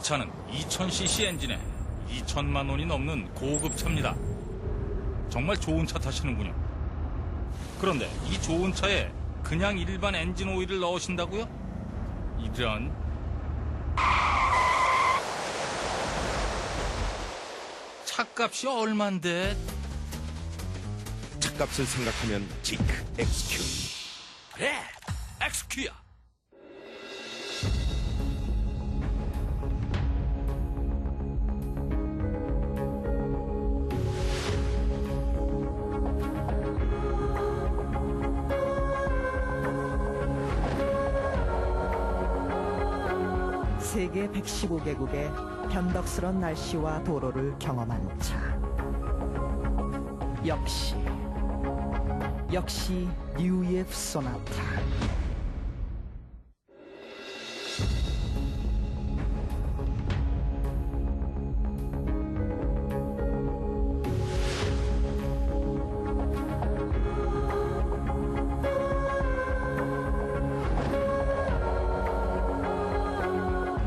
차는 2000cc 엔진에 2천만 원이 넘는 고급차입니다. 정말 좋은 차 타시는군요. 그런데 이 좋은 차에 그냥 일반 엔진 오일을 넣으신다고요? 이런... 차값이 얼만데? 차값을 생각하면 지크 XQ. 그래, XQ야. 세계 115개국의 변덕스런 날씨와 도로를 경험한 차. 역시 UEF 소나타.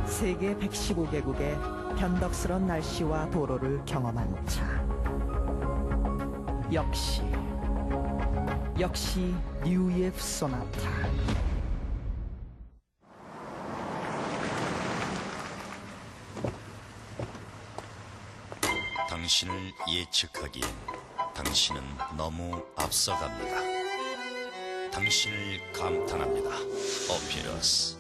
세계 115개국의 변덕스런 날씨와 도로를 경험한 차. 역시 UEF 소나타. 당신을 예측하기엔 당신은 너무 앞서갑니다. 당신을 감탄합니다. 어피러스.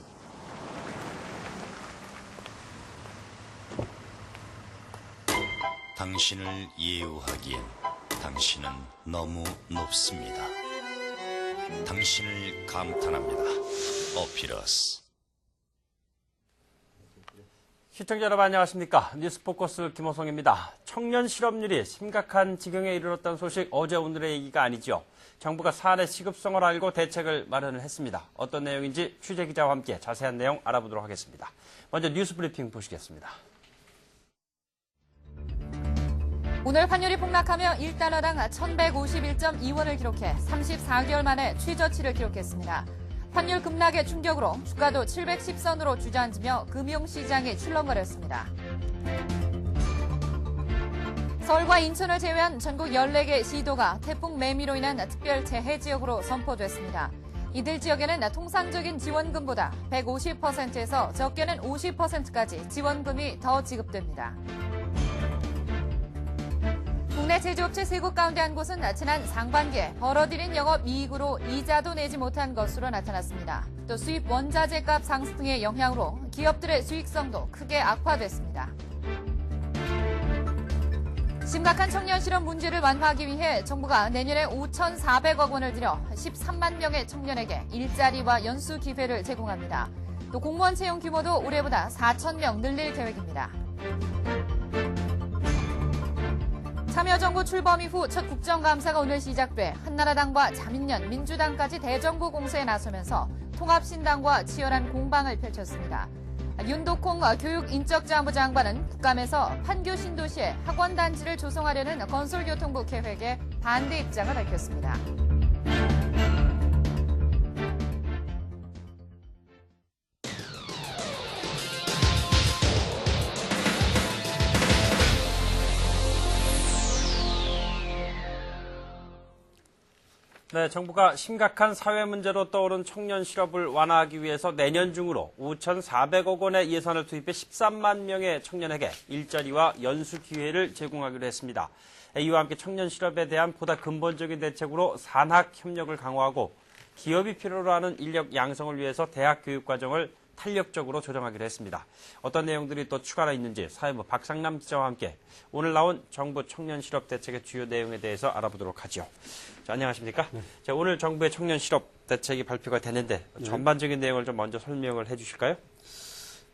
당신을 예우하기엔 당신은 너무 높습니다. 당신을 감탄합니다. 어피러스. 시청자 여러분 안녕하십니까. 뉴스포커스 김호성입니다. 청년 실업률이 심각한 지경에 이르렀다는 소식 어제 오늘의 얘기가 아니죠. 정부가 사안의 시급성을 알고 대책을 마련을 했습니다. 어떤 내용인지 취재기자와 함께 자세한 내용 알아보도록 하겠습니다. 먼저 뉴스 브리핑 보시겠습니다. 오늘 환율이 폭락하며 1달러당 1,151.2원을 기록해 34개월 만에 최저치를 기록했습니다. 환율 급락의 충격으로 주가도 710선으로 주저앉으며 금융시장이 출렁거렸습니다. 서울과 인천을 제외한 전국 14개 시도가 태풍 매미로 인한 특별 재해 지역으로 선포됐습니다. 이들 지역에는 통상적인 지원금보다 150%에서 적게는 50%까지 지원금이 더 지급됩니다. 국내 제조업체 3곳 가운데 한 곳은 지난 상반기에 벌어들인 영업이익으로 이자도 내지 못한 것으로 나타났습니다. 또 수입 원자재값 상승 등의 영향으로 기업들의 수익성도 크게 악화됐습니다. 심각한 청년 실업 문제를 완화하기 위해 정부가 내년에 5,400억 원을 들여 13만 명의 청년에게 일자리와 연수 기회를 제공합니다. 또 공무원 채용 규모도 올해보다 4,000명 늘릴 계획입니다. 참여정부 출범 이후 첫 국정감사가 오늘 시작돼 한나라당과 자민련, 민주당까지 대정부 공세에 나서면서 통합신당과 치열한 공방을 펼쳤습니다. 윤도콩 교육인적자원부 장관은 국감에서 판교 신도시에 학원단지를 조성하려는 건설교통부 계획에 반대 입장을 밝혔습니다. 네, 정부가 심각한 사회 문제로 떠오른 청년 실업을 완화하기 위해서 내년 중으로 5,400억 원의 예산을 투입해 13만 명의 청년에게 일자리와 연수 기회를 제공하기로 했습니다. 이와 함께 청년 실업에 대한 보다 근본적인 대책으로 산학 협력을 강화하고 기업이 필요로 하는 인력 양성을 위해서 대학 교육 과정을 탄력적으로 조정하기로 했습니다. 어떤 내용들이 또 추가로 있는지 사회부 박상남 기자와 함께 오늘 나온 정부 청년 실업 대책의 주요 내용에 대해서 알아보도록 하죠. 자, 안녕하십니까? 네. 자, 오늘 정부의 청년 실업 대책이 발표가 됐는데 전반적인 내용을 좀 먼저 설명을 해주실까요?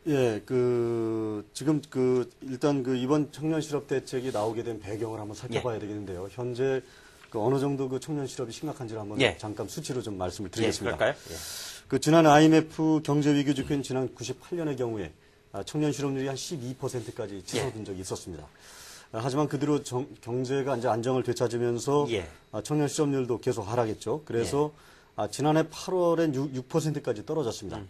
예, 지금 일단 이번 청년 실업 대책이 나오게 된 배경을 한번 살펴봐야 되겠는데요. 현재 어느 정도 청년 실업이 심각한지를 한번 잠깐 수치로 좀 말씀을 드리겠습니다. 그럴까요? 지난 IMF 경제위기 직후인 지난 98년의 경우에 청년 실업률이 한 12%까지 치솟은 적이 있었습니다. 하지만 그 뒤로 경제가 이제 안정을 되찾으면서 청년 실업률도 계속 하락했죠. 그래서 지난해 8월엔 6%까지 떨어졌습니다.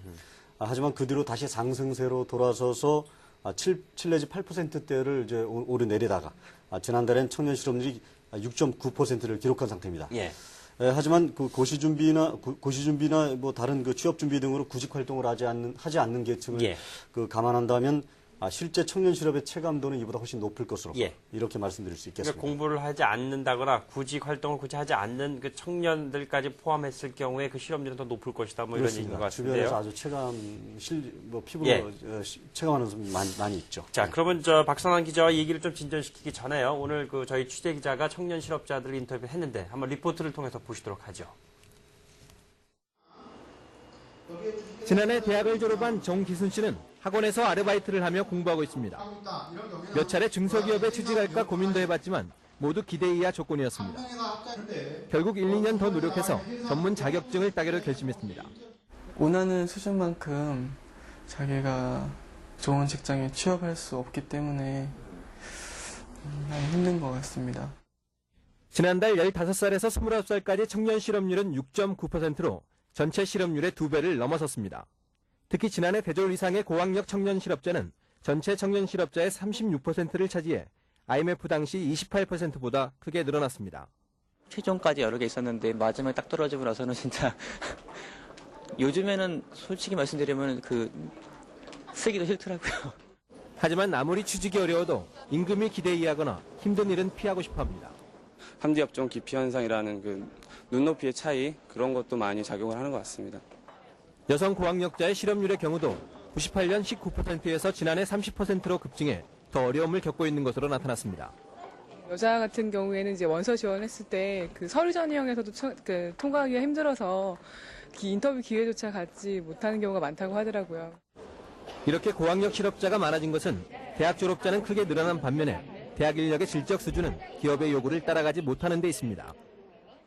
하지만 그 뒤로 다시 상승세로 돌아서서 7 내지 8%대를 이제 오르내리다가 지난달엔 청년 실업률이 6.9%를 기록한 상태입니다. 예. 하지만 그 고시 준비나 뭐 다른 그 취업 준비 등으로 구직 활동을 하지 않는 계층을 예. 그 감안한다면 실제 청년 실업의 체감도는 이보다 훨씬 높을 것으로 예. 이렇게 말씀드릴 수 있겠습니다. 그러니까 공부를 하지 않는다거나 구직 활동을 굳이 하지 않는 그 청년들까지 포함했을 경우에 그 실업률은 더 높을 것이다. 뭐 이런 얘기인 것 같은데요. 주변에서 아주 피부로 예. 체감하는 사람이 많이 있죠. 자, 그러면 박선환 기자와 얘기를 좀 진전시키기 전에요. 오늘 그 저희 취재 기자가 청년 실업자들을 인터뷰했는데 한번 리포트를 통해서 보시도록 하죠. 지난해 대학을 졸업한 정기순 씨는 학원에서 아르바이트를 하며 공부하고 있습니다. 몇 차례 중소기업에 취직할까 고민도 해봤지만 모두 기대 이하 조건이었습니다. 결국 1, 2년 더 노력해서 전문 자격증을 따기로 결심했습니다. 원하는 수준만큼 자기가 좋은 직장에 취업할 수 없기 때문에 많이 힘든 것 같습니다. 지난달 15살에서 29살까지 청년 실업률은 6.9%로 전체 실업률의 2배를 넘어섰습니다. 특히 지난해 대졸 이상의 고학력 청년 실업자는 전체 청년 실업자의 36%를 차지해 IMF 당시 28%보다 크게 늘어났습니다. 최종까지 여러 개 있었는데 마지막에 딱 떨어지고 나서는 진짜 요즘에는 솔직히 말씀드리면 쓰기도 싫더라고요. 하지만 아무리 취직이 어려워도 임금이 기대 이하거나 힘든 일은 피하고 싶어 합니다. 함대 업종 기피 현상이라는 눈높이의 차이 그런 것도 많이 작용을 하는 것 같습니다. 여성 고학력자의 실업률의 경우도 98년 19%에서 지난해 30%로 급증해 더 어려움을 겪고 있는 것으로 나타났습니다. 여자 같은 경우에는 이제 원서 지원했을 때 서류 전형에서도 통과하기가 힘들어서 인터뷰 기회조차 갖지 못하는 경우가 많다고 하더라고요. 이렇게 고학력 실업자가 많아진 것은 대학 졸업자는 크게 늘어난 반면에 대학 인력의 질적 수준은 기업의 요구를 따라가지 못하는 데 있습니다.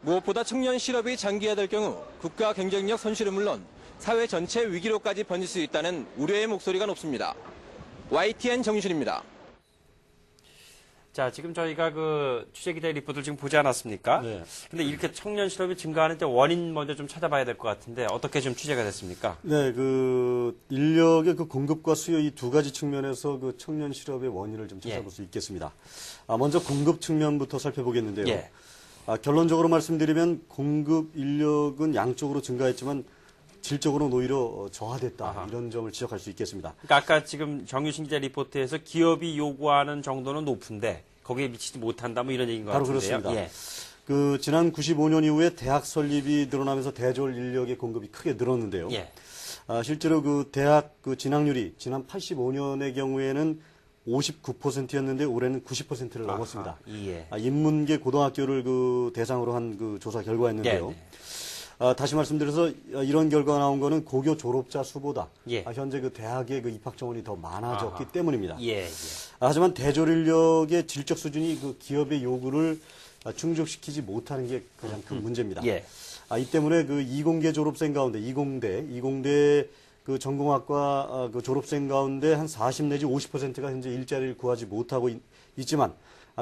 무엇보다 청년 실업이 장기화될 경우 국가 경쟁력 손실은 물론 사회 전체 위기로까지 번질 수 있다는 우려의 목소리가 높습니다. YTN 정유실입니다. 자, 지금 저희가 취재 기자의 리포트를 지금 보지 않았습니까? 네. 근데 이렇게 청년 실업이 증가하는데 원인 먼저 좀 찾아봐야 될 것 같은데 어떻게 좀 취재가 됐습니까? 네, 인력의 공급과 수요 이 두 가지 측면에서 청년 실업의 원인을 좀 찾아볼 수 있겠습니다. 먼저 공급 측면부터 살펴보겠는데요. 예. 결론적으로 말씀드리면 공급 인력은 양쪽으로 증가했지만 질적으로는 오히려 저하됐다. 아하. 이런 점을 지적할 수 있겠습니다. 그러니까 아까 지금 정유신 기자 리포트에서 기업이 요구하는 정도는 높은데 거기에 미치지 못한다 뭐 이런 얘기인 것 바로 같은데요. 그렇습니다. 예. 지난 95년 이후에 대학 설립이 늘어나면서 대졸 인력의 공급이 크게 늘었는데요. 예. 실제로 대학 진학률이 지난 85년의 경우에는 59%였는데 올해는 90%를 넘었습니다. 예. 인문계 고등학교를 대상으로 한 조사 결과였는데요. 다시 말씀드려서 이런 결과가 나온 거는 고교 졸업자 수보다 현재 대학의 입학 정원이 더 많아졌기 때문입니다. 하지만 대졸 인력의 질적 수준이 기업의 요구를 충족시키지 못하는 게 가장 큰 문제입니다. 이 때문에 이공계 졸업생 가운데 이공대 전공학과 졸업생 가운데 한 40 내지 50%가 현재 일자리를 구하지 못하고 있지만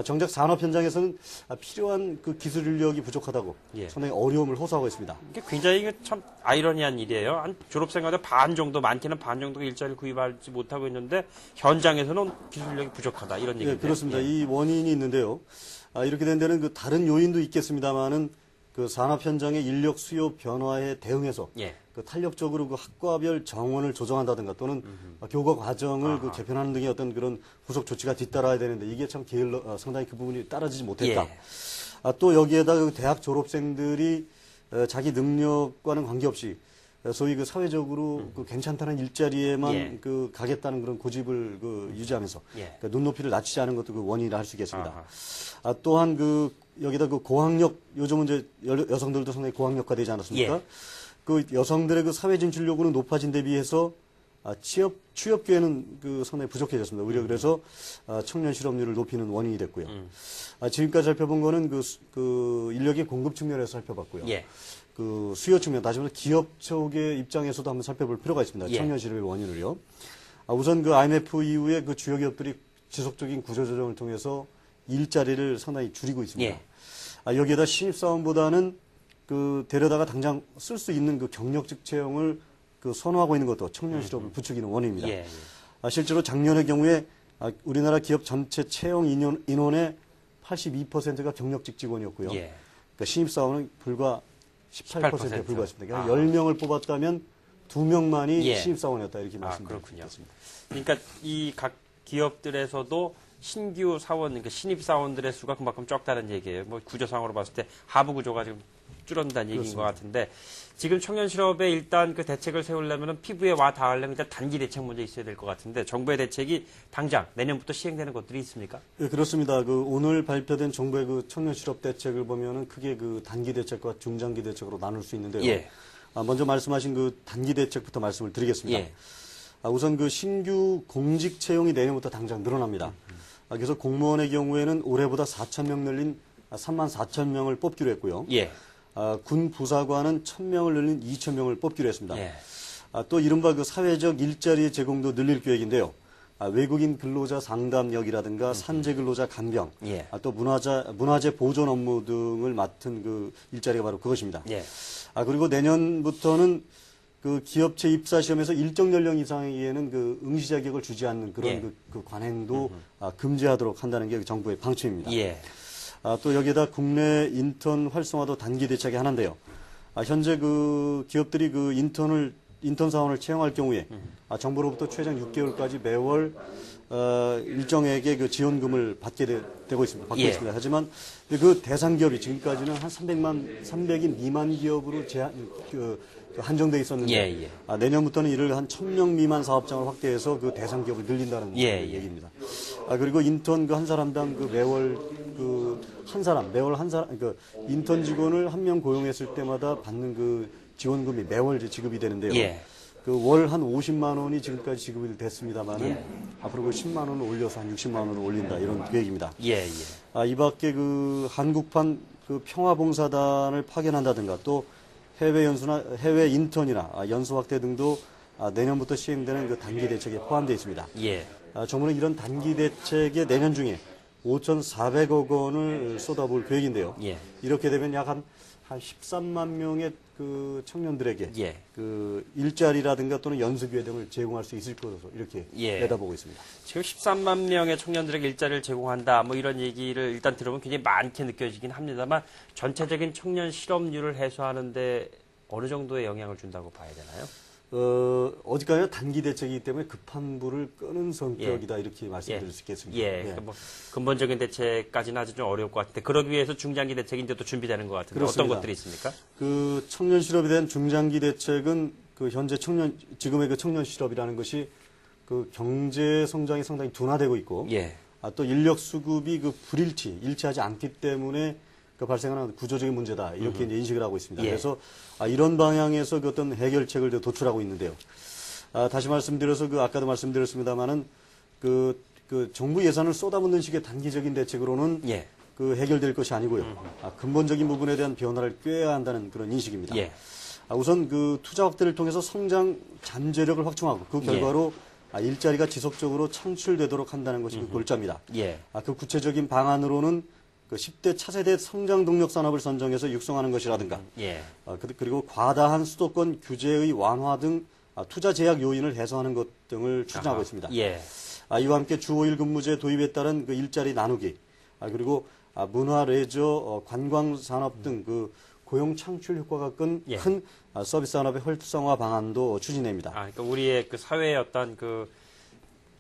정작 산업 현장에서는 필요한 기술 인력이 부족하다고 상당히 어려움을 호소하고 있습니다. 이게 굉장히 참 아이러니한 일이에요. 한 졸업생 가운데 반 정도, 많게는 반 정도가 일자리를 구입하지 못하고 있는데 현장에서는 기술 인력이 부족하다 이런 얘기인데. 네, 그렇습니다. 이 원인이 있는데요. 이렇게 된 데는 다른 요인도 있겠습니다만은 산업 현장의 인력 수요 변화에 대응해서 탄력적으로 학과별 정원을 조정한다든가 또는 교과 과정을 개편하는 등의 어떤 그런 후속 조치가 뒤따라야 되는데 이게 참 상당히 그 부분이 따라지지 못했다. 또 여기에다 대학 졸업생들이 자기 능력과는 관계없이 소위 사회적으로 괜찮다는 일자리에만 가겠다는 그런 고집을 유지하면서 눈높이를 낮추지 않은 것도 원인이라 할 수 있겠습니다. 또한 여기다 고학력 요즘은 이제 여성들도 상당히 고학력화되지 않았습니까? 여성들의 사회 진출 요구는 높아진 데 비해서 취업 기회는 상당히 부족해졌습니다. 오히려 그래서 청년 실업률을 높이는 원인이 됐고요. 지금까지 살펴본 거는 인력의 공급 측면에서 살펴봤고요. 수요 측면, 다시 말해서 기업 쪽의 입장에서도 한번 살펴볼 필요가 있습니다. 청년 실업의 원인을요. 우선 IMF 이후에 주요 기업들이 지속적인 구조조정을 통해서 일자리를 상당히 줄이고 있습니다. 여기에다 신입사원보다는 데려다가 당장 쓸 수 있는 경력직 채용을 선호하고 있는 것도 청년 실업을 부추기는 원인입니다. 실제로 작년의 경우에 우리나라 기업 전체 채용 인원의 82%가 경력직 직원이었고요. 예. 그러니까 신입사원은 불과 18%에 불과했습니다. 그러니까 10명을 뽑았다면 2명만이 예. 신입사원이었다 이렇게 그렇군요. 말씀드렸습니다. 그러니까 이 각 기업들에서도 신규 사원, 그러니까 신입 사원들의 수가 그만큼 적다는 얘기예요. 뭐 구조상으로 봤을 때 하부 구조가 지금 줄어든다는 얘기인 것 같은데 지금 청년 실업에 일단 그 대책을 세우려면 피부에 와 닿으려면 일단 단기 대책 먼저 있어야 될 것 같은데 정부의 대책이 당장 내년부터 시행되는 것들이 있습니까? 네, 그렇습니다. 오늘 발표된 정부의 청년 실업 대책을 보면은 크게 단기 대책과 중장기 대책으로 나눌 수 있는데요. 예. 먼저 말씀하신 단기 대책부터 말씀을 드리겠습니다. 예. 우선 신규 공직 채용이 내년부터 당장 늘어납니다. 그래서 공무원의 경우에는 올해보다 4,000명 늘린 34,000명을 뽑기로 했고요. 예. 군 부사관은 1,000명을 늘린 2,000명을 뽑기로 했습니다. 예. 또 이른바 사회적 일자리 제공도 늘릴 계획인데요. 외국인 근로자 상담역이라든가 산재 근로자 간병, 예. 또 문화재 보존 업무 등을 맡은 일자리가 바로 그것입니다. 예. 그리고 내년부터는 기업체 입사 시험에서 일정 연령 이상에게는 응시 자격을 주지 않는 그런 예. 관행도 금지하도록 한다는 게 정부의 방침입니다. 예. 또 여기에다 국내 인턴 활성화도 단기 대책의 하나인데요. 현재 기업들이 인턴 사원을 채용할 경우에 정부로부터 최장 6개월까지 매월 일정액의 지원금을 받게 되고 있습니다. 받고 예. 있습니다. 하지만 대상 기업이 지금까지는 한 300인 미만 기업으로 한정돼 있었는데 예, 예. 내년부터는 이를 한 1,000명 미만 사업장을 확대해서 대상 기업을 늘린다는 얘기입니다. 그리고 인턴 한 사람당 매월 매월 한 사람 인턴 직원을 한 명 고용했을 때마다 받는 지원금이 매월 지급이 되는데요. 예. 월 한 50만 원이 지금까지 지급이 됐습니다만은 앞으로 10만 원을 올려서 한 60만 원을 올린다 이런 계획입니다. 예, 예. 이 밖에 한국판 평화봉사단을 파견한다든가 또 해외 인턴이나 연수 확대 등도 내년부터 시행되는 단기 대책에 포함되어 있습니다. 예. 정부는 이런 단기 대책에 내년 중에 5,400억 원을 쏟아볼 계획인데요. 예. 이렇게 되면 약 한 13만 명의 청년들에게 예. 일자리라든가 또는 연수기회 등을 제공할 수 있을 것으로 이렇게 예. 내다보고 있습니다. 지금 13만 명의 청년들에게 일자리를 제공한다. 이런 얘기를 일단 들어보면 굉장히 많게 느껴지긴 합니다만 전체적인 청년 실업률을 해소하는데 어느 정도의 영향을 준다고 봐야 되나요? 어디까지나 단기 대책이기 때문에 급한 불을 끄는 성격이다 이렇게 말씀드릴 수 있겠습니다. 예. 그러니까 근본적인 대책까지는 아주 좀 어려울 것 같은데 그러기 위해서 중장기 대책이 이제 또 준비되는 것 같은데 그렇습니다. 어떤 것들이 있습니까? 청년 실업에 대한 중장기 대책은 현재 지금의 청년 실업이라는 것이 경제 성장이 상당히 둔화되고 있고 예. 또 인력 수급이 일치하지 않기 때문에 발생하는 구조적인 문제다 이렇게 이제 인식을 하고 있습니다. 예. 그래서 이런 방향에서 어떤 해결책을 도출하고 있는데요. 다시 말씀드려서 아까도 말씀드렸습니다만은 정부 예산을 쏟아붓는 식의 단기적인 대책으로는 예. 해결될 것이 아니고요. 근본적인 부분에 대한 변화를 꾀해야 한다는 그런 인식입니다. 예. 우선 투자 확대를 통해서 성장 잠재력을 확충하고 그 결과로 일자리가 지속적으로 창출되도록 한다는 것이 골자입니다. 예. 구체적인 방안으로는 10대 차세대 성장 동력 산업을 선정해서 육성하는 것이라든가, 예. 그리고 과다한 수도권 규제의 완화 등 투자 제약 요인을 해소하는 것 등을 추진하고 있습니다. 예. 이와 함께 주 5일 근무제 도입에 따른 일자리 나누기, 그리고 문화, 레저, 관광 산업 등 고용 창출 효과가 큰 서비스 산업의 활성화 방안도 추진됩니다. 그러니까 우리의 사회의 어떤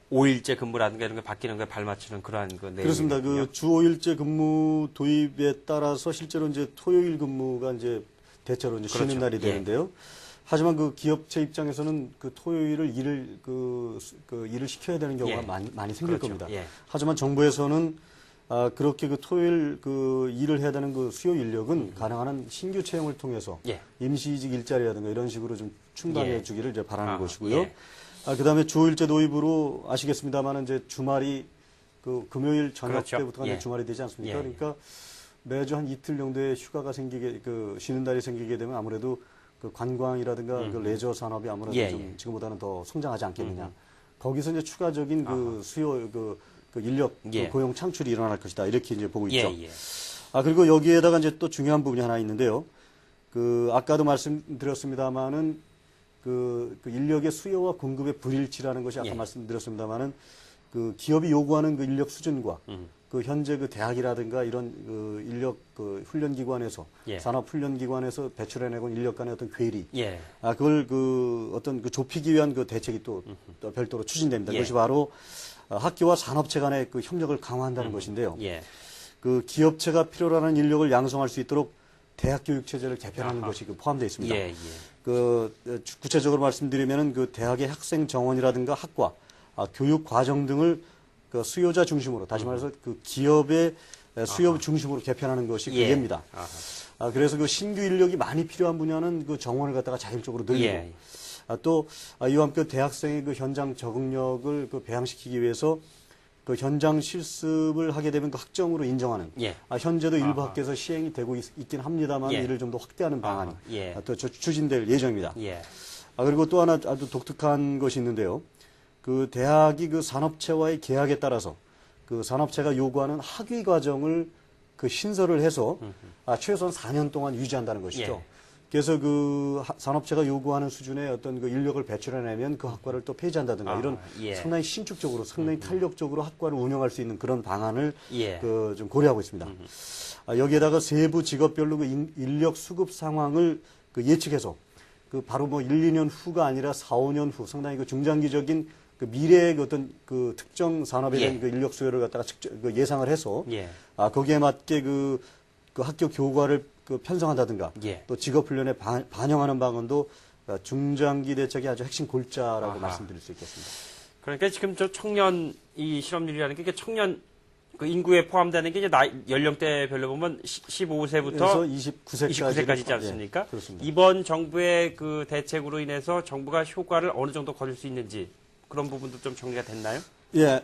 5일제 근무라든가 이런 게 바뀌는 거에 발맞추는 그러한 내용이군요. 그렇습니다. 주 5일제 근무 도입에 따라서 실제로 이제 토요일 근무가 이제 대체로 이제 쉬는 그렇죠. 날이 되는데요. 하지만 기업체 입장에서는 토요일을 일을 시켜야 되는 경우가 많이 생길 그렇죠. 겁니다. 예. 하지만 정부에서는 그렇게 토요일 일을 해야 되는 수요 인력은 가능한 한 신규 채용을 통해서 임시직 일자리라든가 이런 식으로 좀 충당해 주기를 이제 바라는 것이고요. 예. 그다음에 주 5일제 도입으로 아시겠습니다만은 이제 주말이 금요일 저녁 그렇죠. 때부터가 이제 주말이 되지 않습니까? 그러니까 매주 한 이틀 정도의 휴가가 생기게 쉬는 날이 생기게 되면 아무래도 관광이라든가 레저 산업이 아무래도 좀 지금보다는 더 성장하지 않겠느냐. 거기서 이제 추가적인 수요 인력 고용 창출이 일어날 것이다. 이렇게 이제 보고 있죠. 그리고 여기에다가 이제 또 중요한 부분이 하나 있는데요. 아까도 말씀드렸습니다만은 그 인력의 수요와 공급의 불일치라는 것이 아까 예. 말씀드렸습니다만은 그 기업이 요구하는 그 인력 수준과 그 현재 그 대학이라든가 이런 그 인력 그 훈련기관에서 예. 산업훈련기관에서 배출해내고 온 인력 간의 어떤 괴리, 예. 그걸 그 어떤 그 좁히기 위한 그 대책이 또 별도로 추진됩니다. 예. 그것이 바로 학교와 산업체 간의 그 협력을 강화한다는 것인데요. 예. 그 기업체가 필요로 하는 인력을 양성할 수 있도록 대학 교육 체제를 개편하는 아하. 것이 그 포함되어 있습니다. 예, 예. 그 구체적으로 말씀드리면은 그 대학의 학생 정원이라든가 학과, 교육 과정 등을 그 수요자 중심으로, 다시 말해서 그 기업의 수요 아하. 중심으로 개편하는 것이 그 예. 예입니다. 그래서 그 신규 인력이 많이 필요한 분야는 그 정원을 갖다가 자율적으로 늘리고, 예. 또 이와 함께 대학생의 그 현장 적응력을 그 배양시키기 위해서 그 현장 실습을 하게 되면 그 학점으로 인정하는, 예. 현재도 일부 아하. 학교에서 시행이 되고 있긴 합니다만 예. 이를 좀 더 확대하는 방안이 예. 또 추진될 예정입니다. 예. 그리고 또 하나 아주 독특한 것이 있는데요. 그 대학이 그 산업체와의 계약에 따라서 그 산업체가 요구하는 학위 과정을 그 신설을 해서 최소한 4년 동안 유지한다는 것이죠. 예. 그래서 그 산업체가 요구하는 수준의 어떤 그 인력을 배출해내면 그 학과를 또 폐지한다든가 이런 예. 상당히 신축적으로, 상당히 탄력적으로 학과를 운영할 수 있는 그런 방안을 예. 그 좀 고려하고 있습니다. 여기에다가 세부 직업별로 그 인력 수급 상황을 그 예측해서 그 바로 뭐 1, 2년 후가 아니라 4, 5년 후 상당히 그 중장기적인 그 미래의 그 어떤 그 특정 산업에 대한 예. 그 인력 수요를 갖다가 그 예상을 해서 예. 거기에 맞게 그 학교 교과를 그 편성한다든가 예. 또 직업 훈련에 반영하는 방안도 중장기 대책의 아주 핵심 골자라고 아하. 말씀드릴 수 있겠습니다. 그러니까 지금 저 청년 이 실업률이라는 게 이게 청년 그 인구에 포함되는 게 이제 나이 연령대별로 보면 15세부터 29세까지 있지 않습니까? 예, 그렇습니다. 이번 정부의 그 대책으로 인해서 정부가 효과를 어느 정도 거둘 수 있는지 그런 부분도 좀 정리가 됐나요? 예,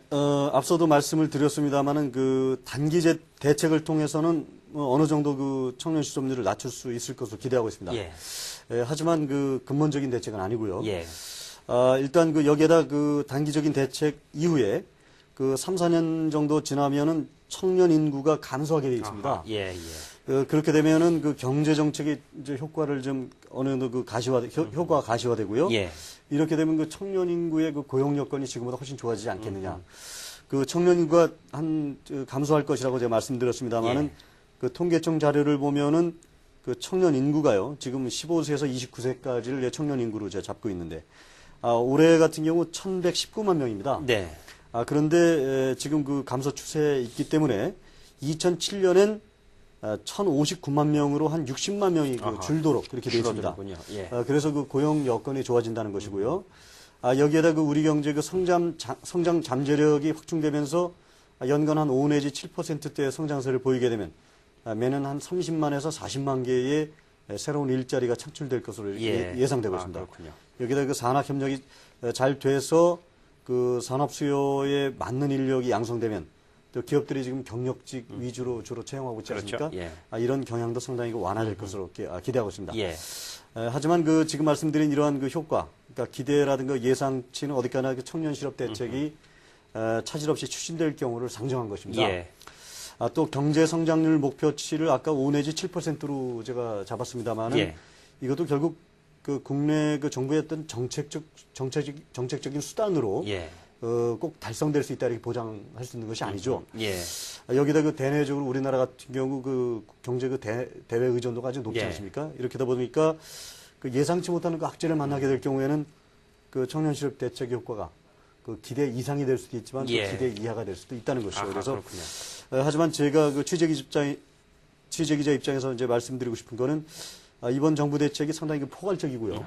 앞서도 말씀을 드렸습니다만은 그 단기 대책을 통해서는 어느 정도 그 청년 실업률을 낮출 수 있을 것으로 기대하고 있습니다. 예. 하지만 그 근본적인 대책은 아니고요. 예. 일단 그 여기에다 그 단기적인 대책 이후에 그 3, 4년 정도 지나면은 청년 인구가 감소하게 되어 있습니다. 아하. 예, 예. 그렇게 되면은 그 경제 정책의 이제 효과를 좀 어느 정도 그 효과가 가시화되고요. 예. 이렇게 되면 그 청년 인구의 그 고용 여건이 지금보다 훨씬 좋아지지 않겠느냐. 그 청년 인구가 감소할 것이라고 제가 말씀드렸습니다만은 예. 그 통계청 자료를 보면은 그 청년 인구가요. 지금 15세에서 29세까지를 청년 인구로 제가 잡고 있는데 올해 같은 경우 1,119만 명입니다. 네. 그런데 지금 그 감소 추세에 있기 때문에 2007년엔 1,059만 명으로 한 60만 명이 그 줄도록 그렇게 되어 있습니다. 예. 그래서 그 고용 여건이 좋아진다는 것이고요. 여기에다 그 우리 경제 그 성장 잠재력이 확충되면서 연간 한 5 내지 7%대의 성장세를 보이게 되면 매년 한 30만에서 40만 개의 새로운 일자리가 창출될 것으로 예상되고 있습니다. 그렇군요. 여기다 그 산학 협력이 잘 돼서 그 산업 수요에 맞는 인력이 양성되면 또 기업들이 지금 경력직 위주로 주로 채용하고 있지 않습니까? 그렇죠. 이런 경향도 상당히 완화될 것으로 기대하고 있습니다. 예. 하지만 그 지금 말씀드린 이러한 그 효과, 그러니까 기대라든가 예상치는 어디까지나 그 청년 실업 대책이 차질 없이 추진될 경우를 상정한 것입니다. 예. 또 경제 성장률 목표치를 아까 5 내지 7%로 제가 잡았습니다만은 예. 이것도 결국 그 국내 그 정부의 어떤 정책적인 수단으로 예. 꼭 달성될 수 있다 이렇게 보장할 수 있는 것이 아니죠. 예. 여기다 그 대내적으로 우리나라 같은 경우 그 경제 그 대외 의존도가 아주 높지 예. 않습니까? 이렇게 다 보니까 그 예상치 못하는 그 악재를 만나게 될 경우에는 그 청년 실업 대책 효과가 그 기대 이상이 될 수도 있지만 또 예. 기대 이하가 될 수도 있다는 것이죠. 그래서 그렇군요. 하지만 제가 그 취재기자 입장에서 이제 말씀드리고 싶은 거는 이번 정부 대책이 상당히 그 포괄적이고요.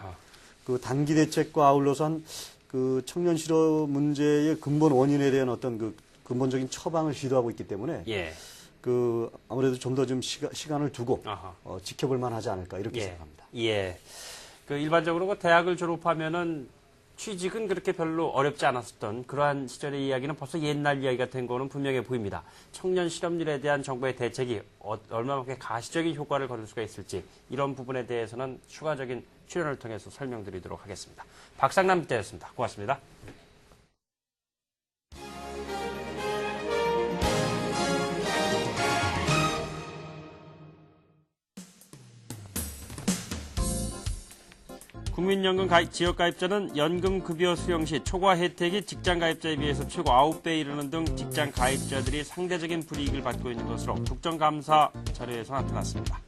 그 단기 대책과 아울러서 그 청년 실업 문제의 근본 원인에 대한 어떤 그 근본적인 처방을 시도하고 있기 때문에 예. 그 아무래도 좀 더 좀 시간을 두고 아하. 지켜볼 만하지 않을까 이렇게 예. 생각합니다. 예. 그 일반적으로 그 대학을 졸업하면은 취직은 그렇게 별로 어렵지 않았었던 그러한 시절의 이야기는 벌써 옛날 이야기가 된 거는 분명해 보입니다. 청년 실업률에 대한 정부의 대책이 얼마만큼 가시적인 효과를 거둘 수가 있을지 이런 부분에 대해서는 추가적인 출연을 통해서 설명드리도록 하겠습니다. 박상남 기자였습니다. 고맙습니다. 국민연금 지역가입자는 연금급여 수령 시 초과 혜택이 직장가입자에 비해서 최고 9배에 이르는 등 직장가입자들이 상대적인 불이익을 받고 있는 것으로 국정감사 자료에서 나타났습니다.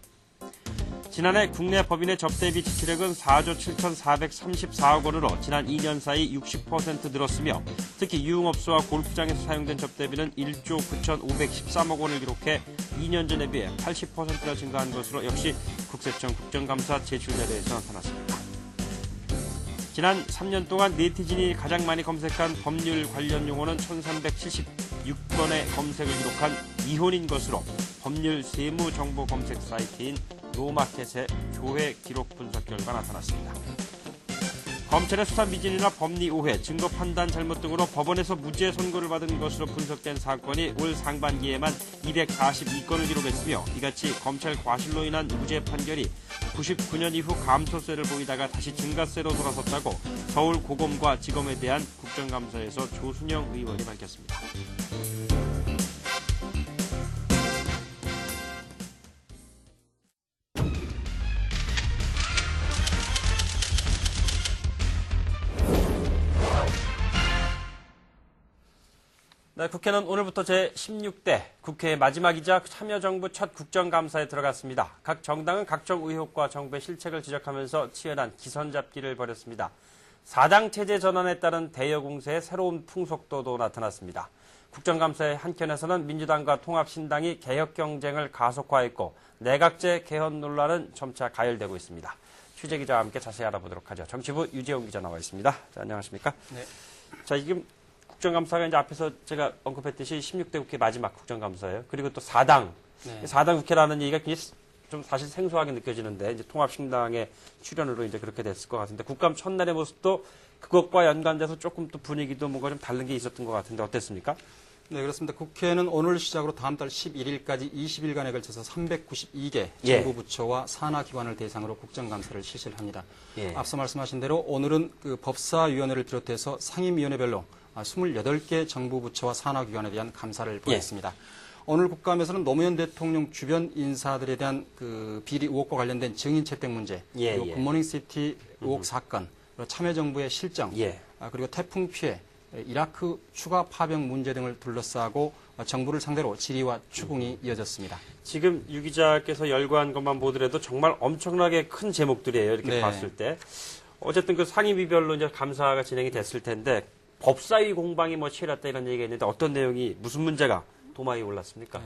지난해 국내 법인의 접대비 지출액은 4조 7,434억 원으로 지난 2년 사이 60% 늘었으며 특히 유흥업소와 골프장에서 사용된 접대비는 1조 9,513억 원을 기록해 2년 전에 비해 80%나 증가한 것으로 역시 국세청 국정감사 제출 자료에서 나타났습니다. 지난 3년 동안 네티즌이 가장 많이 검색한 법률 관련 용어는 1,376건의 검색을 기록한 이혼인 것으로 법률 세무 정보 검색 사이트인 노마켓의 조회 기록 분석 결과 나타났습니다. 검찰의 수사 미진이나 법리 오해, 증거 판단 잘못 등으로 법원에서 무죄 선고를 받은 것으로 분석된 사건이 올 상반기에만 242건을 기록했으며 이같이 검찰 과실로 인한 무죄 판결이 99년 이후 감소세를 보이다가 다시 증가세로 돌아섰다고 서울고검과 지검에 대한 국정감사에서 조순영 의원이 밝혔습니다. 네, 국회는 오늘부터 제16대 국회의 마지막이자 참여정부 첫 국정감사에 들어갔습니다. 각 정당은 각종 의혹과 정부의 실책을 지적하면서 치열한 기선잡기를 벌였습니다. 4당 체제 전환에 따른 대여 공세의 새로운 풍속도도 나타났습니다. 국정감사의 한켠에서는 민주당과 통합신당이 개혁 경쟁을 가속화했고 내각제 개헌 논란은 점차 가열되고 있습니다. 취재기자와 함께 자세히 알아보도록 하죠. 정치부 유재용 기자 나와 있습니다. 자, 안녕하십니까? 네. 자, 지금 국정감사가 이제 앞에서 제가 언급했듯이 16대 국회 마지막 국정감사예요. 그리고 또 4당. 네. 4당 국회라는 얘기가 굉장히 좀 사실 생소하게 느껴지는데, 이제 통합신당의 출연으로 이제 그렇게 됐을 것 같은데, 국감 첫날의 모습도 그것과 연관돼서 조금 또 분위기도 뭔가 좀 다른 게 있었던 것 같은데, 어땠습니까? 네, 그렇습니다. 국회는 오늘 시작으로 다음 달 11일까지 20일간에 걸쳐서 392개 정부 부처와 산하기관을 대상으로 국정감사를 실시를 합니다. 앞서 말씀하신 대로 오늘은 그 법사위원회를 비롯해서 상임위원회별로 28개 정부 부처와 산하기관에 대한 감사를 벌였습니다. 오늘 국감에서는 노무현 대통령 주변 인사들에 대한 그 비리 의혹과 관련된 증인 채택 문제, 그리고 굿모닝시티 의혹 사건, 그리고 참여정부의 실정, 그리고 태풍 피해, 이라크 추가 파병 문제 등을 둘러싸고 정부를 상대로 질의와 추궁이 이어졌습니다. 지금 유 기자께서 열거한 것만 보더라도 정말 엄청나게 큰 제목들이에요. 이렇게 봤을 때. 어쨌든 그 상임위별로 이제 감사가 진행이 됐을 텐데 법사위 공방이 뭐 치열했다 이런 얘기가 있는데 어떤 내용이 무슨 문제가 도마에 올랐습니까?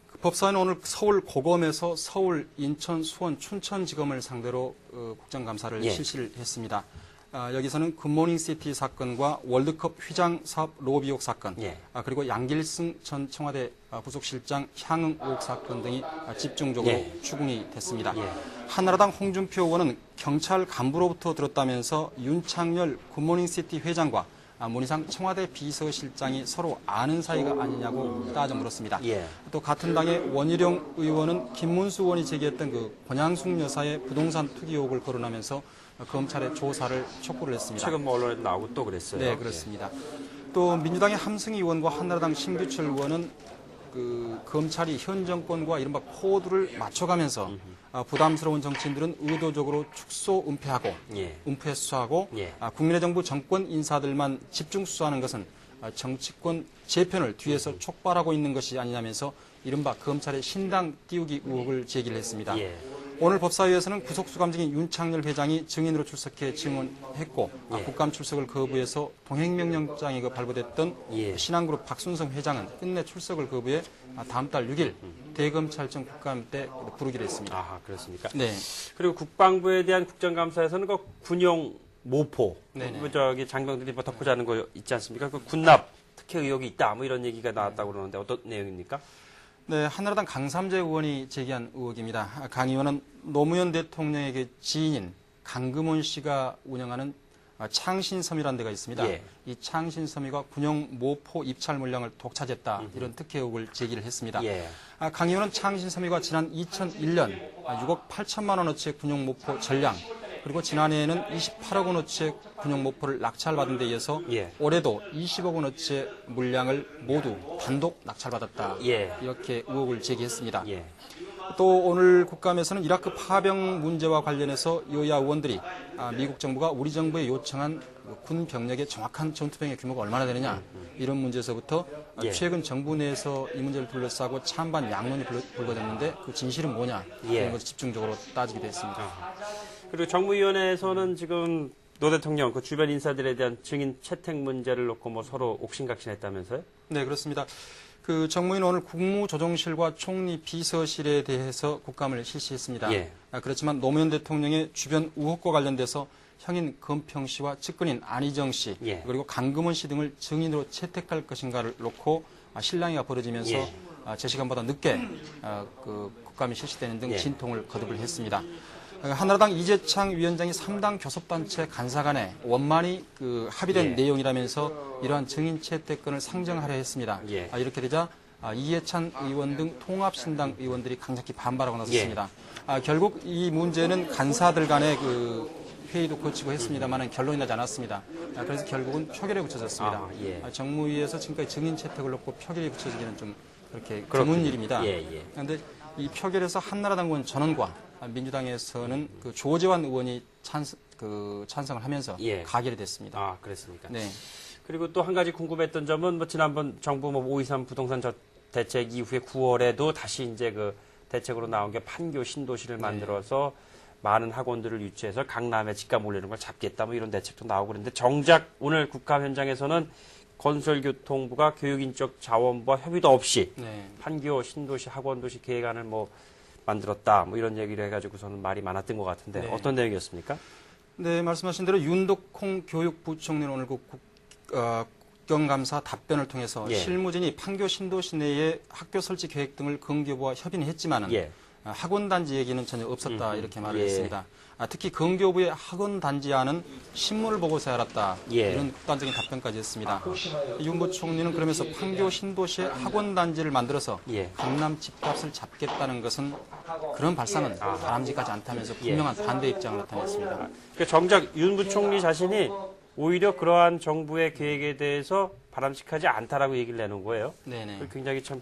그 법사위는 오늘 서울 고검에서 서울, 인천, 수원, 춘천지검을 상대로 국정감사를 실시를 했습니다. 여기서는 굿모닝시티 사건과 월드컵 휘장 사업 로비 의혹 사건, 그리고 양길승 전 청와대 부속실장 향응 의혹 사건 등이 집중적으로 추궁이 됐습니다. 한나라당 홍준표 의원은 경찰 간부로부터 들었다면서 윤창열 굿모닝시티 회장과 문희상 청와대 비서실장이 서로 아는 사이가 아니냐고 따져 물었습니다. 또 같은 당의 원희룡 의원은 김문수 의원이 제기했던 그 권양숙 여사의 부동산 투기 의혹을 거론하면서 검찰의 조사를 촉구를 했습니다. 최근 뭐 언론에도 나오고 또 그랬어요. 네, 그렇습니다. 또 민주당의 함승희 의원과 한나라당 신규철 의원은 그 검찰이 현 정권과 이른바 코드를 맞춰가면서 부담스러운 정치인들은 의도적으로 축소 은폐하고 은폐 수사하고 국민의 정부 정권 인사들만 집중 수사하는 것은 정치권 재편을 뒤에서 촉발하고 있는 것이 아니냐면서 이른바 검찰의 신당 띄우기 의혹을 제기를 했습니다. 오늘 법사위에서는 구속수감중인 윤창열 회장이 증인으로 출석해 증언했고 국감 출석을 거부해서 동행명령장이 발부됐던 신한그룹 박순성 회장은 끝내 출석을 거부해 다음 달 6일 대검찰청 국감 때 부르기로 했습니다. 아, 그렇습니까? 네. 그리고 국방부에 대한 국정감사에서는 그 군용 모포, 저기 장병들이 뭐 덮고 자는 거 있지 않습니까? 그 군납 특혜 의혹이 있다, 뭐 이런 얘기가 나왔다고 그러는데 어떤 내용입니까? 네, 한나라당 강삼재 의원이 제기한 의혹입니다. 강 의원은 노무현 대통령의 지인인 강금원 씨가 운영하는 창신섬이라는 데가 있습니다. 이 창신섬이가 군용 모포 입찰 물량을 독차지했다, 이런 특혜 의혹을 제기를 했습니다. 강 의원은 창신섬이가 지난 2001년 6억 8천만 원어치의 군용 모포 전량, 그리고 지난해에는 28억 원어치의 군용 모포를 낙찰받은 데 이어서 올해도 20억 원어치의 물량을 모두 단독 낙찰받았다. 이렇게 의혹을 제기했습니다. 또 오늘 국감에서는 이라크 파병 문제와 관련해서 여야 의원들이 미국 정부가 우리 정부에 요청한 군 병력의 정확한 전투병의 규모가 얼마나 되느냐 이런 문제에서부터 최근 정부 내에서 이 문제를 둘러싸고 찬반 양론이 불거졌는데 그 진실은 뭐냐 이런 것을 집중적으로 따지게 됐습니다. 그리고 정무위원회에서는 지금 노 대통령 그 주변 인사들에 대한 증인 채택 문제를 놓고 뭐 서로 옥신각신했다면서요? 네, 그렇습니다. 그 정무위는 오늘 국무조정실과 총리 비서실에 대해서 국감을 실시했습니다. 그렇지만 노무현 대통령의 주변 의혹과 관련돼서 형인 검평 씨와 측근인 안희정 씨 그리고 강금원 씨 등을 증인으로 채택할 것인가를 놓고 실랑이가 벌어지면서 제 시간보다 늦게 그 국감이 실시되는 등 진통을 거듭을 했습니다. 한나라당 이재창 위원장이 3당 교섭단체 간사 간에 원만히 그 합의된 내용이라면서 이러한 증인 채택권을 상정하려 했습니다. 이렇게 되자 이해찬 의원 등 통합신당 의원들이 강력히 반발하고 나섰습니다. 결국 이 문제는 간사들 간의 그 회의도 거치고 했습니다만 결론이 나지 않았습니다. 그래서 결국은 표결에 붙여졌습니다. 정무위에서 지금까지 증인 채택을 놓고 표결이 붙여지기는 좀 그렇게 드문 일입니다. 그런데 이 표결에서 한나라당 의원 전원과 민주당에서는 그 조재환 의원이 찬성을 하면서 가결이 됐습니다. 그랬습니까? 네. 그리고 또 한 가지 궁금했던 점은 뭐 지난번 정부 523 부동산 대책 이후에 9월에도 다시 이제 그 대책으로 나온 게 판교 신도시를 만들어서 많은 학원들을 유치해서 강남에 집값 올리는 걸 잡겠다 뭐 이런 대책도 나오고 그랬는데 정작 오늘 국감 현장에서는 건설교통부가 교육인적 자원부와 협의도 없이 판교 신도시 학원도시 계획안을 뭐 만들었다 뭐 이런 얘기를 해가지고서는 말이 많았던 것 같은데 어떤 내용이었습니까? 네, 말씀하신 대로 윤덕홍 교육부총리는 오늘 그 국정감사 답변을 통해서 실무진이 판교 신도시 내에 학교 설치 계획 등을 건교부와 협의는 했지만은 학원단지 얘기는 전혀 없었다 이렇게 말을 했습니다. 특히 건교부의 학원단지안은 신문을 보고서 알았다 이런 극단적인 답변까지 했습니다. 윤 부총리는 그러면서 판교 신도시에 학원단지를 만들어서 강남 집값을 잡겠다는 것은 그런 발상은 바람직하지 않다면서 분명한 반대 입장을 나타냈습니다. 그러니까 정작 윤 부총리 자신이 오히려 그러한 정부의 계획에 대해서 바람직하지 않다라고 얘기를 내놓은 거예요. 굉장히 참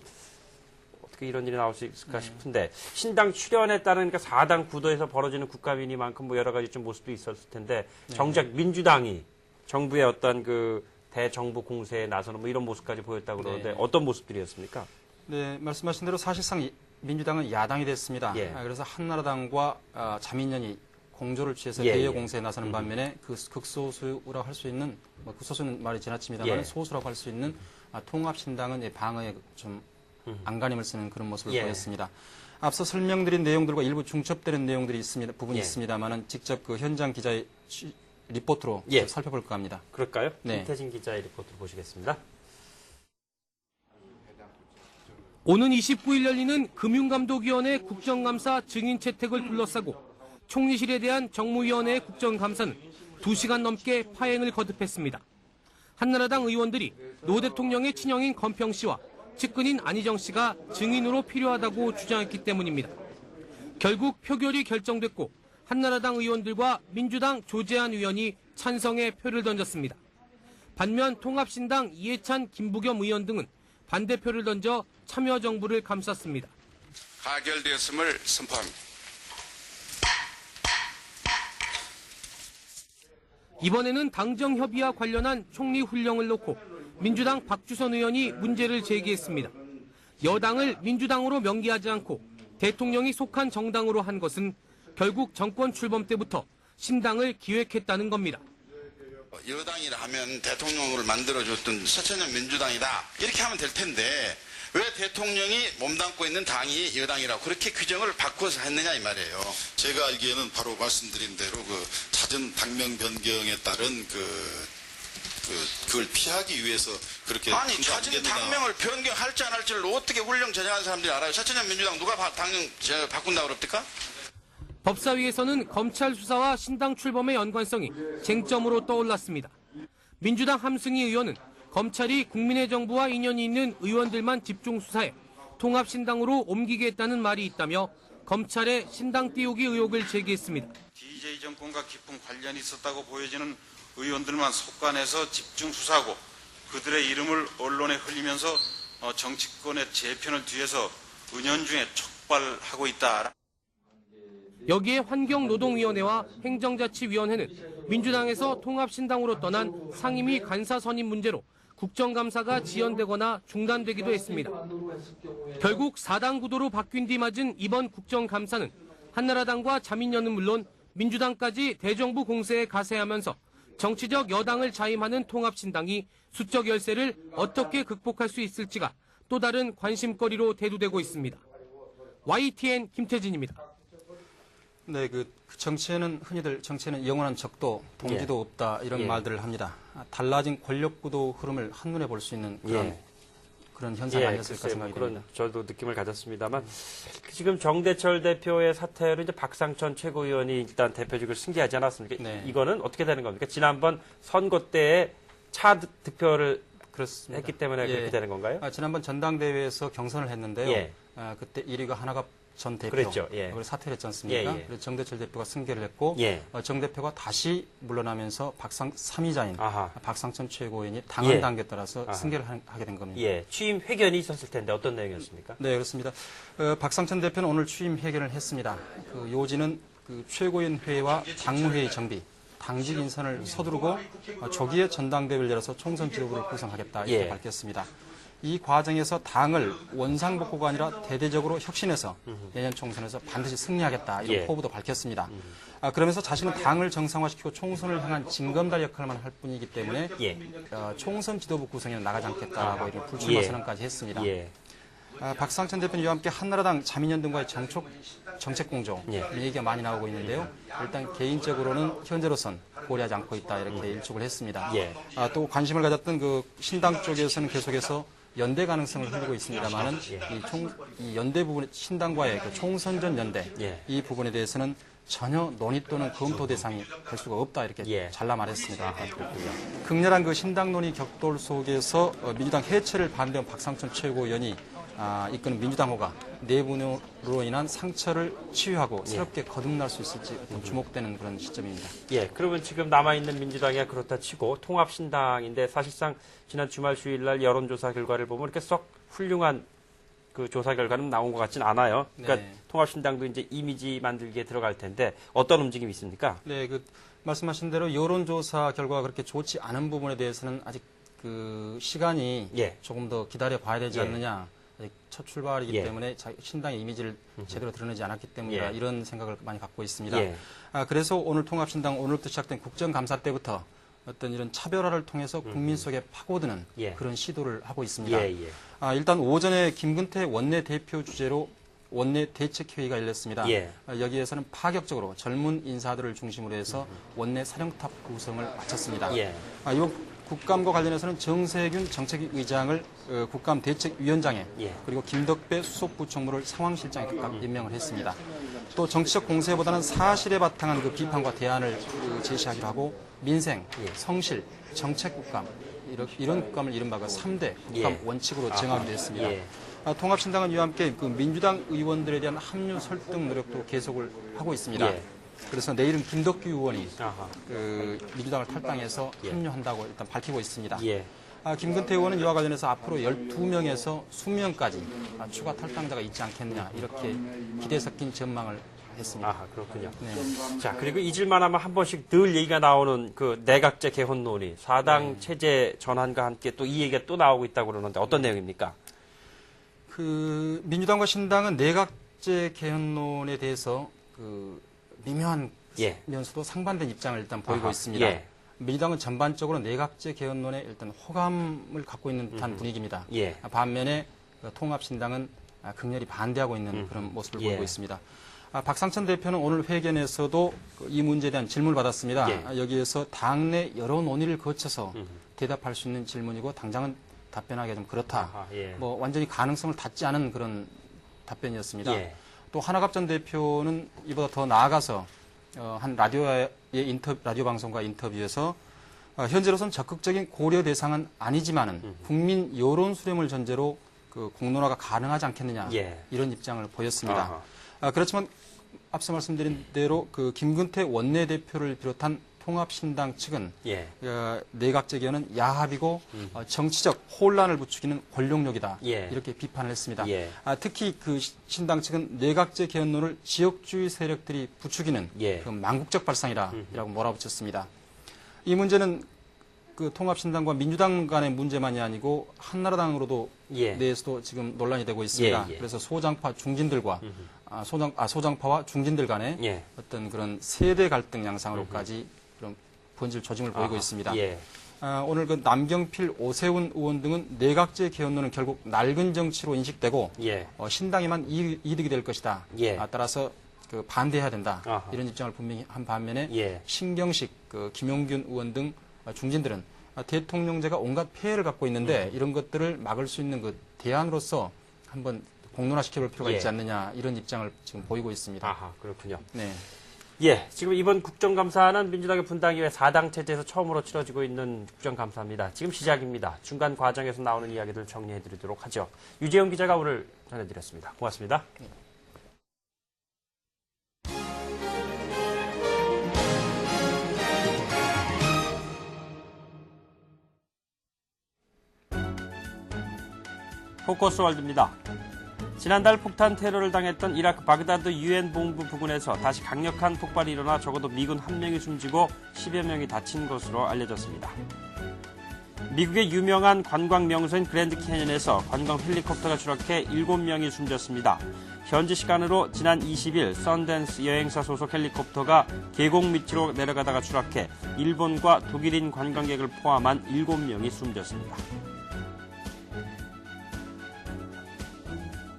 어떻게 이런 일이 나올 수 있을까 싶은데 신당 출연에 따른 그러니까 4당 구도에서 벌어지는 국감이니만큼 뭐 여러 가지 좀 모습도 있었을 텐데 정작 민주당이 정부의 어떤 그 대정부 공세에 나서는 뭐 이런 모습까지 보였다고 그러는데 어떤 모습들이었습니까? 네, 말씀하신 대로 사실상 민주당은 야당이 됐습니다. 그래서 한나라당과 자민련이 공조를 취해서 대여 공세에 나서는 반면에 그 극소수라고 할 수 있는 극소수는 말이 지나칩니다만 소수라고 할 수 있는 통합신당은 방어에 좀 안간힘을 쓰는 그런 모습을 보였습니다. 앞서 설명드린 내용들과 일부 중첩되는 내용들이 있습니다. 부분이 있습니다만은 직접 그 현장 기자의 리포트로 살펴볼까 합니다. 그럴까요? 김태진 기자의 리포트를 보시겠습니다. 오는 29일 열리는 금융감독위원회 국정감사 증인 채택을 둘러싸고 총리실에 대한 정무위원회의 국정감사는 2시간 넘게 파행을 거듭했습니다. 한나라당 의원들이 노 대통령의 친형인 검평 씨와 측근인 안희정 씨가 증인으로 필요하다고 주장했기 때문입니다. 결국 표결이 결정됐고 한나라당 의원들과 민주당 조재한 의원이 찬성의 표를 던졌습니다. 반면 통합신당 이해찬, 김부겸 의원 등은 반대표를 던져 참여정부를 감쌌습니다. 가결되었음을 선포합니다. 이번에는 당정협의와 관련한 총리 훈령을 놓고 민주당 박주선 의원이 문제를 제기했습니다. 여당을 민주당으로 명기하지 않고 대통령이 속한 정당으로 한 것은 결국 정권 출범 때부터 신당을 기획했다는 겁니다. 여당이라 하면 대통령을 만들어줬던 서천년 민주당이다 이렇게 하면 될 텐데 왜 대통령이 몸담고 있는 당이 여당이라고 그렇게 규정을 바꿔서 했느냐 이 말이에요. 제가 알기에는 바로 말씀드린 대로 그 잦은 당명 변경에 따른 그걸 피하기 위해서 그렇게 아니 잦은 당명을 변경할지 안 할지를 어떻게 훈령 제정한 사람들이 알아요. 서천년 민주당 누가 당명 바꾼다고 그럽니까? 법사위에서는 검찰 수사와 신당 출범의 연관성이 쟁점으로 떠올랐습니다. 민주당 함승희 의원은 검찰이 국민의 정부와 인연이 있는 의원들만 집중 수사해 통합신당으로 옮기겠다는 말이 있다며 검찰의 신당 띄우기 의혹을 제기했습니다. DJ 정권과 깊은 관련이 있었다고 보여지는 의원들만 속관해서 집중 수사하고 그들의 이름을 언론에 흘리면서 정치권의 재편을 뒤에서 은연중에 촉발하고 있다. 여기에 환경노동위원회와 행정자치위원회는 민주당에서 통합신당으로 떠난 상임위 간사 선임 문제로 국정감사가 지연되거나 중단되기도 했습니다. 결국 4당 구도로 바뀐 뒤 맞은 이번 국정감사는 한나라당과 자민련은 물론 민주당까지 대정부 공세에 가세하면서 정치적 여당을 자임하는 통합신당이 수적 열세를 어떻게 극복할 수 있을지가 또 다른 관심거리로 대두되고 있습니다. YTN 김태진입니다. 네, 그 정치에는 흔히들 정치에는 영원한 적도 동지도 없다 이런 말들을 합니다. 달라진 권력구도 흐름을 한눈에 볼 수 있는 그런 현상이 아니었을까 생각이 듭니다. 저도 느낌을 가졌습니다만 지금 정대철 대표의 사태로 이제 박상천 최고위원이 일단 대표직을 승계하지 않았습니까? 이거는 어떻게 되는 겁니까? 지난번 선거 때에 차 득표를 했기 때문에 그렇게 되는 건가요? 지난번 전당대회에서 경선을 했는데요. 그때 1위가 하나갑 전 대표, 그걸 사퇴를 했지 않습니까? 그래서 정대철 대표가 승계를 했고 정 대표가 다시 물러나면서 3위자인 박상천 최고위원이 당헌 당규에 따라서 승계를 하게 된 겁니다. 취임 회견이 있었을 텐데 어떤 내용이었습니까? 네, 그렇습니다. 박상천 대표는 오늘 취임 회견을 했습니다. 그 요지는 그 최고위원 회의와 당무회의 정비, 당직 인선을 서두르고 조기에 전당대회를 열어서 총선 지도부를 구성하겠다 이렇게 밝혔습니다. 이 과정에서 당을 원상복구가 아니라 대대적으로 혁신해서 내년 총선에서 반드시 승리하겠다 이런 포부도 밝혔습니다. 그러면서 자신은 당을 정상화시키고 총선을 향한 징검다리 역할만 할 뿐이기 때문에 총선 지도부 구성에는 나가지 않겠다고 이런 불출마 선언까지 했습니다. 박상천 대표는 이와 함께 한나라당 자민련 등과의 정책 공조 얘기가 많이 나오고 있는데요. 일단 개인적으로는 현재로선 고려하지 않고 있다 이렇게 일축을 했습니다. 또 관심을 가졌던 그 신당 쪽에서는 계속해서 연대 가능성을 흘리고 있습니다만은 이 연대 부분 신당과의 그 총선전 연대 이 부분에 대해서는 전혀 논의 또는 검토 대상이 될 수가 없다 이렇게 잘라 말했습니다. 극렬한 그 신당 논의 격돌 속에서 민주당 해체를 반대한 박상천 최고위원이 이끄는 민주당호가 내분으로 인한 상처를 치유하고 새롭게 거듭날 수 있을지 주목되는 그런 시점입니다. 그러면 지금 남아있는 민주당이 그렇다 치고 통합신당인데 사실상 지난 주말 주일날 여론조사 결과를 보면 이렇게 썩 훌륭한 그 조사 결과는 나온 것 같진 않아요. 그러니까 통합신당도 이제 이미지 만들기에 들어갈 텐데 어떤 움직임이 있습니까? 네, 그 말씀하신 대로 여론조사 결과가 그렇게 좋지 않은 부분에 대해서는 아직 그 시간이 조금 더 기다려 봐야 되지 않느냐. 첫 출발이기 때문에 신당의 이미지를 제대로 드러내지 않았기 때문이다 이런 생각을 많이 갖고 있습니다. 그래서 오늘 통합신당 오늘부터 시작된 국정감사 때부터 어떤 이런 차별화를 통해서 국민 속에 파고드는 그런 시도를 하고 있습니다. 일단 오전에 김근태 원내대표 주재로 원내 대책회의가 열렸습니다. 여기에서는 파격적으로 젊은 인사들을 중심으로 해서 원내 사령탑 구성을 마쳤습니다. 이번 국감과 관련해서는 정세균 정책위의장을 국감대책위원장에 그리고 김덕배 수석부총무를 상황실장에 각각 임명을 했습니다. 또 정치적 공세보다는 사실에 바탕한 그 비판과 대안을 제시하기로 하고 민생, 성실, 정책국감 이런 국감을 이른바 그 3대 국감 원칙으로 정하기로 했습니다. 통합신당은 이와 함께 그 민주당 의원들에 대한 합류 설득 노력도 계속을 하고 있습니다. 그래서 내일은 김덕규 의원이 그 민주당을 탈당해서 합류한다고 일단 밝히고 있습니다. 김근태 의원은 이와 관련해서 앞으로 12명에서 20명까지 추가 탈당자가 있지 않겠느냐 이렇게 기대 섞인 전망을 했습니다. 그렇군요. 자, 그리고 잊을만 하면 한 번씩 늘 얘기가 나오는 그 내각제 개헌 논의, 4당 체제 전환과 함께 또 이 얘기가 또 나오고 있다고 그러는데 어떤 내용입니까? 그 민주당과 신당은 내각제 개헌론에 대해서 그 미묘한 면서도 상반된 입장을 일단 보이고 있습니다. 민주당은 전반적으로 내각제 개헌론에 일단 호감을 갖고 있는 듯한 분위기입니다. 반면에 통합신당은 극렬히 반대하고 있는 그런 모습을 보이고 있습니다. 박상천 대표는 오늘 회견에서도 이 문제에 대한 질문을 받았습니다. 여기에서 당내 여러 논의를 거쳐서 대답할 수 있는 질문이고 당장은 답변하기가 좀 그렇다. 뭐 완전히 가능성을 닫지 않은 그런 답변이었습니다. 또 하나갑 전 대표는 이보다 더 나아가서 한 라디오 방송과 인터뷰에서 현재로선 적극적인 고려 대상은 아니지만은 국민 여론 수렴을 전제로 그 공론화가 가능하지 않겠느냐 이런 입장을 보였습니다. 그렇지만 앞서 말씀드린 대로 그 김근태 원내대표를 비롯한 통합신당 측은 예. 내각 재개헌은 야합이고 정치적 혼란을 부추기는 권력욕이다. 예. 이렇게 비판을 했습니다. 예. 특히 그 신당 측은 내각제 개헌론을 지역주의 세력들이 부추기는 예. 그 망국적 발상이라고 몰아붙였습니다. 이 문제는 그 통합신당과 민주당 간의 문제만이 아니고 한나라당으로도 내에서도 지금 논란이 되고 있습니다. 그래서 소장파 중진들과 소장파와 중진들 간의 어떤 그런 세대 갈등 양상으로까지 그런 본질 조짐을 보이고 있습니다. 오늘 그 남경필, 오세훈 의원 등은 내각제 개헌론은 결국 낡은 정치로 인식되고 신당에만 이득이 될 것이다. 따라서 그 반대해야 된다. 이런 입장을 분명히 한 반면에 신경식, 그 김용균 의원 등 중진들은 대통령제가 온갖 폐해를 갖고 있는데 이런 것들을 막을 수 있는 그 대안으로서 한번 공론화시켜볼 필요가 있지 않느냐 이런 입장을 지금 보이고 있습니다. 아하, 그렇군요. 네. 예, 지금 이번 국정감사는 민주당의 분당 이후에 4당 체제에서 처음으로 치러지고 있는 국정감사입니다. 지금 시작입니다. 중간 과정에서 나오는 이야기들 정리해드리도록 하죠. 유재영 기자가 오늘 전해드렸습니다. 고맙습니다. 포커스 월드입니다. 지난달 폭탄 테러를 당했던 이라크 바그다드 유엔 본부 부근에서 다시 강력한 폭발이 일어나 적어도 미군 1명이 숨지고 10여 명이 다친 것으로 알려졌습니다. 미국의 유명한 관광 명소인 그랜드 캐년에서 관광 헬리콥터가 추락해 7명이 숨졌습니다. 현지 시간으로 지난 20일 썬댄스 여행사 소속 헬리콥터가 계곡 밑으로 내려가다가 추락해 일본과 독일인 관광객을 포함한 7명이 숨졌습니다.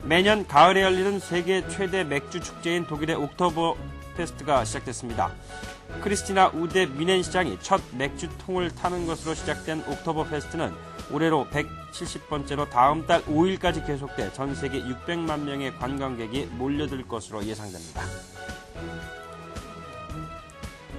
매년 가을에 열리는 세계 최대 맥주 축제인 독일의 옥토버 페스트가 시작됐습니다. 크리스티나 우데 미넨 시장이 첫 맥주통을 타는 것으로 시작된 옥토버 페스트는 올해로 170번째로 다음 달 5일까지 계속돼 전 세계 600만 명의 관광객이 몰려들 것으로 예상됩니다.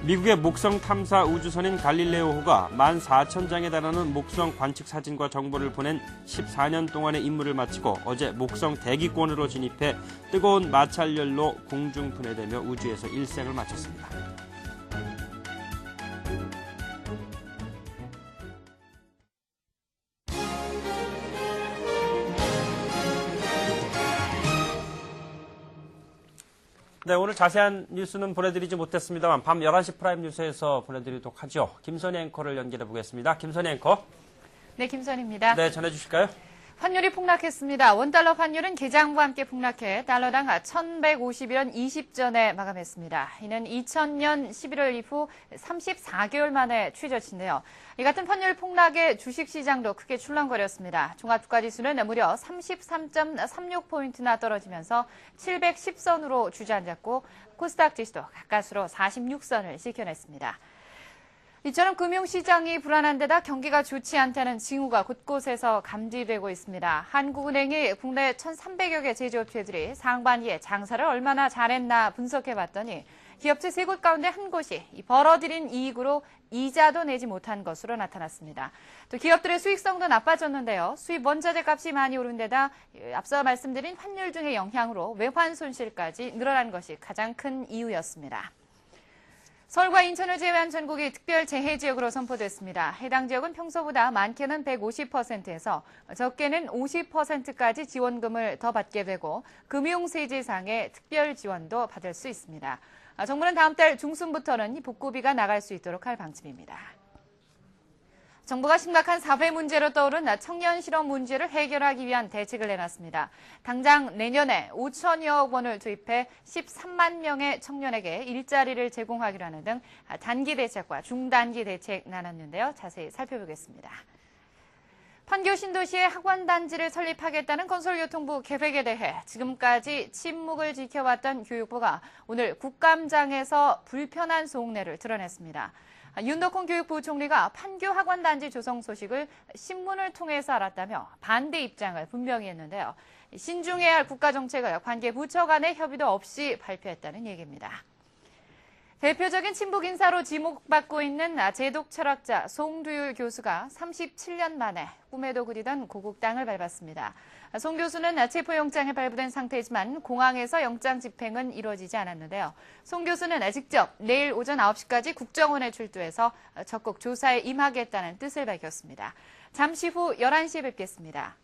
미국의 목성 탐사 우주선인 갈릴레오호가 14,000장에 달하는 목성 관측 사진과 정보를 보낸 14년 동안의 임무를 마치고 어제 목성 대기권으로 진입해 뜨거운 마찰열로 공중 분해되며 우주에서 일생을 마쳤습니다. 네, 오늘 자세한 뉴스는 보내드리지 못했습니다만 밤 11시 프라임 뉴스에서 보내드리도록 하죠. 김선희 앵커를 연결해 보겠습니다. 김선희 앵커. 네, 김선희입니다. 네, 전해주실까요? 환율이 폭락했습니다. 원달러 환율은 개장과 함께 폭락해 달러당 1,151원 20전에 마감했습니다. 이는 2000년 11월 이후 34개월 만에 최저치인데요. 이 같은 환율 폭락에 주식시장도 크게 출렁거렸습니다. 종합주가지수는 무려 33.36포인트나 떨어지면서 710선으로 주저앉았고 코스닥 지수도 가까스로 46선을 지켜냈습니다. 이처럼 금융시장이 불안한 데다 경기가 좋지 않다는 징후가 곳곳에서 감지되고 있습니다. 한국은행이 국내 1,300여 개 제조업체들이 상반기에 장사를 얼마나 잘했나 분석해봤더니 기업체 3곳 가운데 한 곳이 벌어들인 이익으로 이자도 내지 못한 것으로 나타났습니다. 또 기업들의 수익성도 나빠졌는데요. 수입 원자재 값이 많이 오른 데다 앞서 말씀드린 환율 등의 영향으로 외환 손실까지 늘어난 것이 가장 큰 이유였습니다. 서울과 인천을 제외한 전국이 특별 재해 지역으로 선포됐습니다. 해당 지역은 평소보다 많게는 150%에서 적게는 50%까지 지원금을 더 받게 되고 금융세제상의 특별 지원도 받을 수 있습니다. 정부는 다음 달 중순부터는 복구비가 나갈 수 있도록 할 방침입니다. 정부가 심각한 사회 문제로 떠오른 청년 실업 문제를 해결하기 위한 대책을 내놨습니다. 당장 내년에 5천여억 원을 투입해 13만 명의 청년에게 일자리를 제공하기로 하는 등 단기 대책과 중단기 대책 나눴는데요. 자세히 살펴보겠습니다. 판교 신도시에 학원단지를 설립하겠다는 건설교통부 계획에 대해 지금까지 침묵을 지켜왔던 교육부가 오늘 국감장에서 불편한 속내를 드러냈습니다. 윤덕홍 교육부 총리가 판교 학원단지 조성 소식을 신문을 통해서 알았다며 반대 입장을 분명히 했는데요. 신중해야 할 국가정책을 관계 부처 간의 협의도 없이 발표했다는 얘기입니다. 대표적인 친북 인사로 지목받고 있는 제독 철학자 송두율 교수가 37년 만에 꿈에도 그리던 고국 땅을 밟았습니다. 송 교수는 체포영장이 발부된 상태이지만 공항에서 영장 집행은 이루어지지 않았는데요. 송 교수는 직접 내일 오전 9시까지 국정원에 출두해서 적극 조사에 임하겠다는 뜻을 밝혔습니다. 잠시 후 11시에 뵙겠습니다.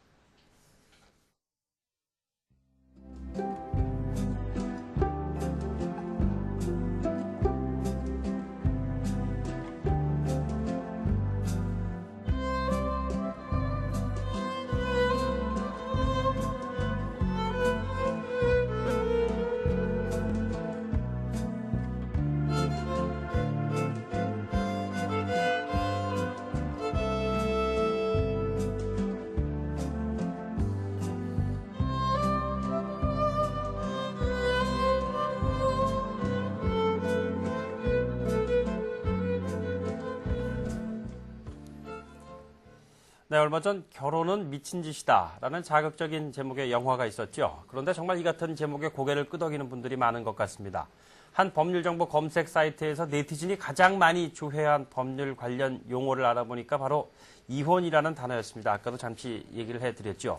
네, 얼마 전 결혼은 미친 짓이다라는 자극적인 제목의 영화가 있었죠. 그런데 정말 이 같은 제목에 고개를 끄덕이는 분들이 많은 것 같습니다. 한 법률정보 검색 사이트에서 네티즌이 가장 많이 조회한 법률 관련 용어를 알아보니까 바로 이혼이라는 단어였습니다. 아까도 잠시 얘기를 해드렸죠.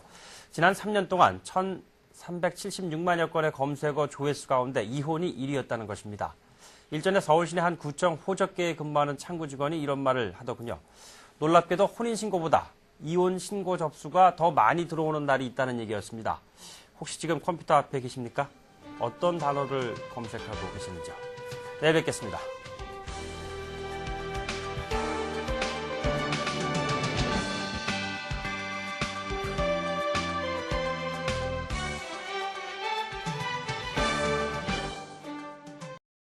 지난 3년 동안 1,376만여 건의 검색어 조회수 가운데 이혼이 1위였다는 것입니다. 일전에 서울시내 한 구청 호적계에 근무하는 창구 직원이 이런 말을 하더군요. 놀랍게도 혼인신고보다 이혼 신고 접수가 더 많이 들어오는 날이 있다는 얘기였습니다. 혹시 지금 컴퓨터 앞에 계십니까? 어떤 단어를 검색하고 계시는지요? 내일 뵙겠습니다.